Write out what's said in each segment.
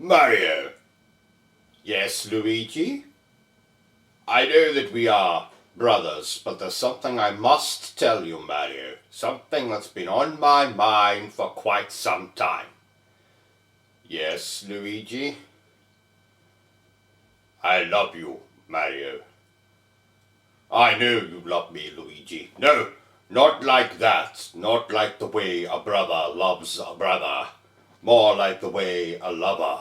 Mario. Yes, Luigi? I know that we are brothers, but there's something I must tell you, Mario. Something that's been on my mind for quite some time. Yes, Luigi? I love you, Mario. I know you love me, Luigi. No, not like that. Not like the way a brother loves a brother. More like the way a lover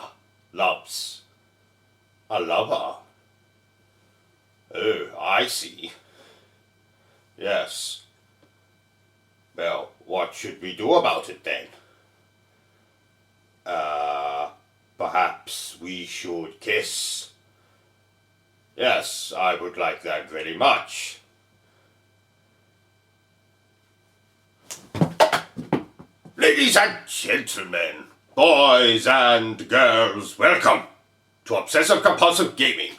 loves a lover. Oh, I see. Yes. Well, what should we do about it then? Perhaps we should kiss. Yes, I would like that very much. Ladies and gentlemen, boys and girls, welcome to Obsessive Compulsive Gaming.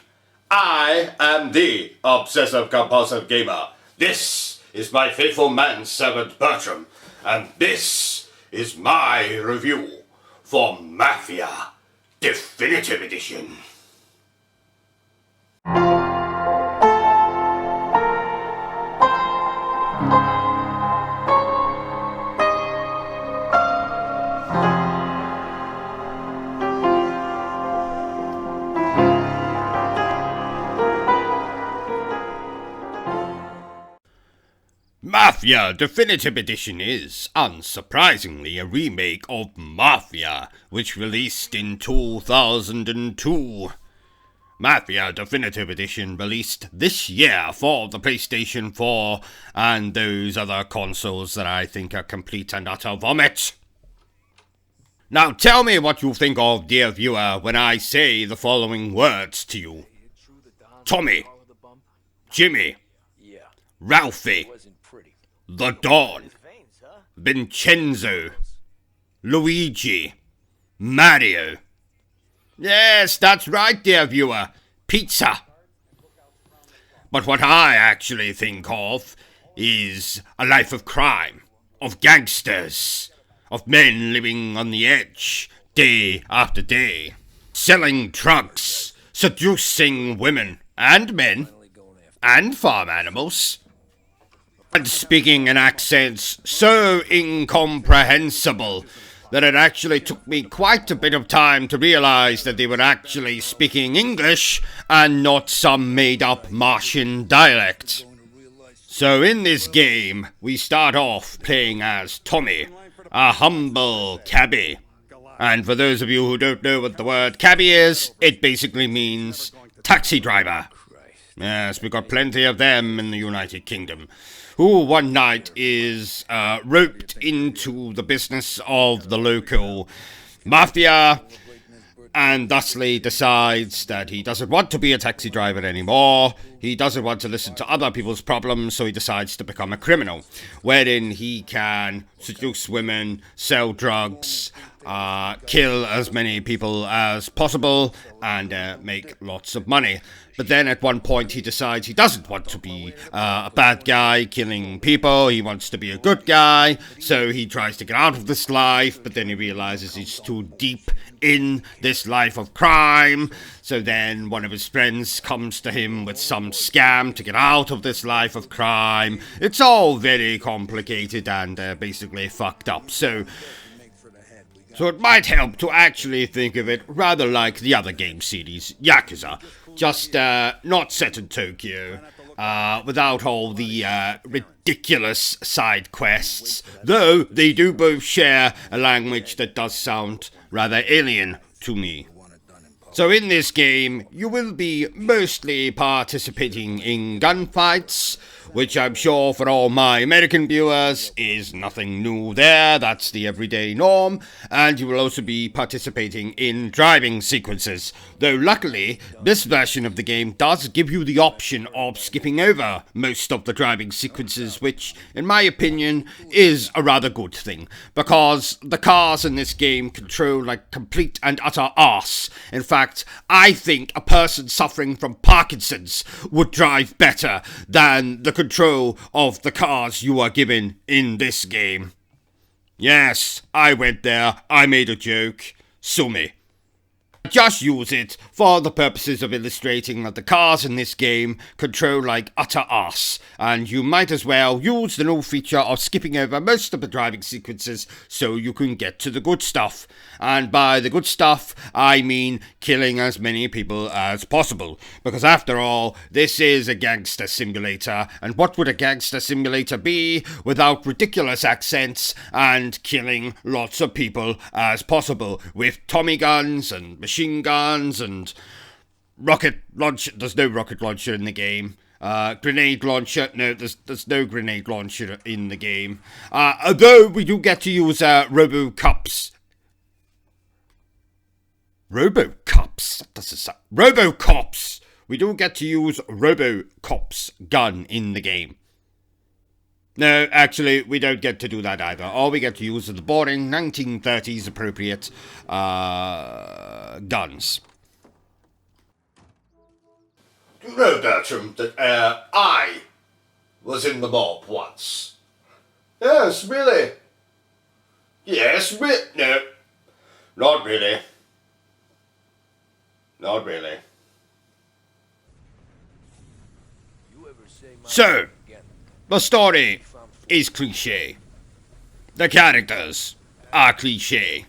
I am the Obsessive Compulsive Gamer. This is my faithful manservant Bertram, and this is my review for Mafia Definitive Edition. Mafia Definitive Edition is, unsurprisingly, a remake of Mafia, which released in 2002. Mafia Definitive Edition released this year for the PlayStation 4 and those other consoles that I think are complete and utter vomit. Now tell me what you think of, dear viewer, when I say the following words to you. Tommy, Jimmy, Ralphie, The Don, Vincenzo, Luigi, Mario. Yes, that's right, dear viewer. Pizza. But what I actually think of is a life of crime, of gangsters, of men living on the edge, day after day, selling drugs, seducing women and men, and farm animals, and speaking in accents so incomprehensible that it actually took me quite a bit of time to realize that they were actually speaking English and not some made-up Martian dialect. So in this game, we start off playing as Tommy, a humble cabbie. And for those of you who don't know what the word cabbie is, it basically means taxi driver. Yes, we've got plenty of them in the United Kingdom, who one night is roped into the business of the local mafia and thusly decides that he doesn't want to be a taxi driver anymore. He doesn't want to listen to other people's problems, so he decides to become a criminal, wherein he can seduce women, sell drugs, kill as many people as possible, and make lots of money. But then at one point he decides he doesn't want to be a bad guy killing people. He wants to be a good guy, so he tries to get out of this life, but then he realizes he's too deep in this life of crime. So then one of his friends comes to him with some scam to get out of this life of crime. It's all very complicated and basically fucked up. So it might help to actually think of it rather like the other game series, Yakuza, just not set in Tokyo, without all the ridiculous side quests, though they do both share a language that does sound rather alien to me. So in this game, you will be mostly participating in gunfights, which I'm sure for all my American viewers is nothing new there, that's the everyday norm, and you will also be participating in driving sequences, though luckily this version of the game does give you the option of skipping over most of the driving sequences, which in my opinion is a rather good thing, because the cars in this game control like complete and utter arse. In fact, I think a person suffering from Parkinson's would drive better than the control of the cars you are given in this game. Yes, I went there, I made a joke, sue me. Just use it for the purposes of illustrating that the cars in this game control like utter arse, and you might as well use the new feature of skipping over most of the driving sequences so you can get to the good stuff. And by the good stuff, I mean killing as many people as possible, because after all, this is a gangster simulator, and what would a gangster simulator be without ridiculous accents and killing lots of people as possible with Tommy guns and machine guns and rocket launcher. There's no rocket launcher in the game. Grenade launcher. No, there's no grenade launcher in the game. Although we do get to use Robocops. Robocops? That's a sound. Robocops! We do get to use Robocops gun in the game. No, actually, we don't get to do that either. All we get to use are the boring 1930s appropriate guns. Do you know, Bertram, that I was in the mob once? Yes, really? Yes, no, not really. Not really. So, the story is cliche. The characters are cliche.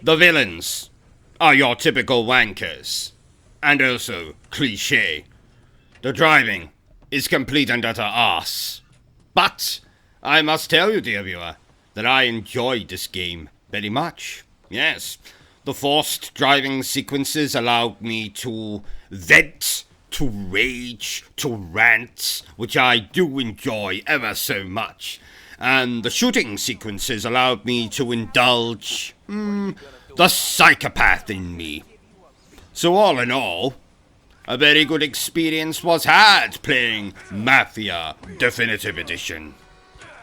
The villains are your typical wankers. And also cliche. The driving is complete and utter arse. But I must tell you, dear viewer, that I enjoyed this game very much. Yes, the forced driving sequences allowed me to vent, to rage, to rant, which I do enjoy ever so much. And the shooting sequences allowed me to indulge the psychopath in me. So all in all, a very good experience was had playing Mafia Definitive Edition.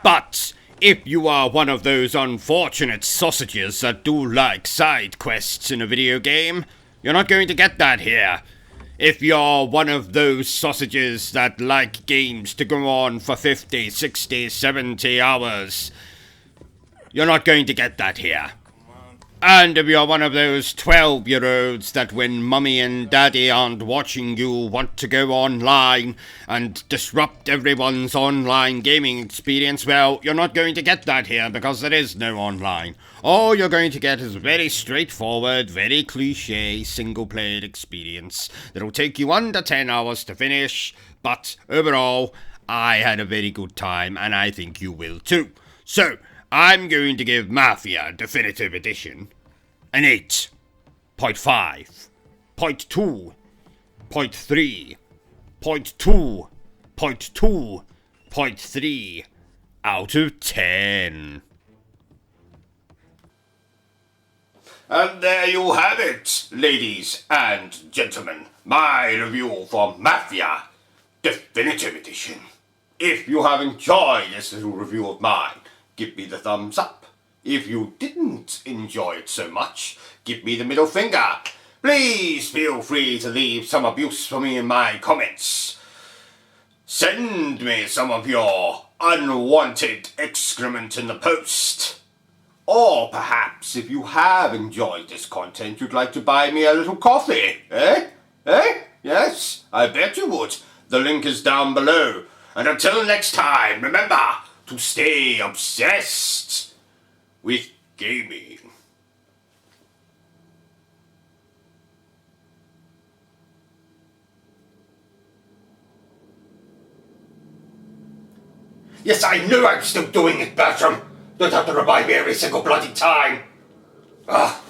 But if you are one of those unfortunate sausages that do like side quests in a video game, you're not going to get that here. If you're one of those sausages that like games to go on for 50, 60, 70 hours, you're not going to get that here. And if you're one of those 12-year-olds that when mummy and daddy aren't watching you want to go online and disrupt everyone's online gaming experience, well, you're not going to get that here because there is no online. All you're going to get is a very straightforward, very cliche single-player experience that'll take you under 10 hours to finish, but overall, I had a very good time and I think you will too. So, I'm going to give Mafia Definitive Edition an 8, 0.5, 0.2, 0.3, 0.2, 0.2, 0.3 out of 10. And there you have it, ladies and gentlemen. My review for Mafia Definitive Edition. If you have enjoyed this little review of mine, give me the thumbs up. If you didn't enjoy it so much, give me the middle finger. Please feel free to leave some abuse for me in my comments. Send me some of your unwanted excrement in the post. Or perhaps if you have enjoyed this content, you'd like to buy me a little coffee, eh? Yes, I bet you would. The link is down below. And until next time, remember to stay obsessed with gaming. Yes, I knew I'm still doing it, Bertram. Don't have to remind me every single bloody time. Ugh.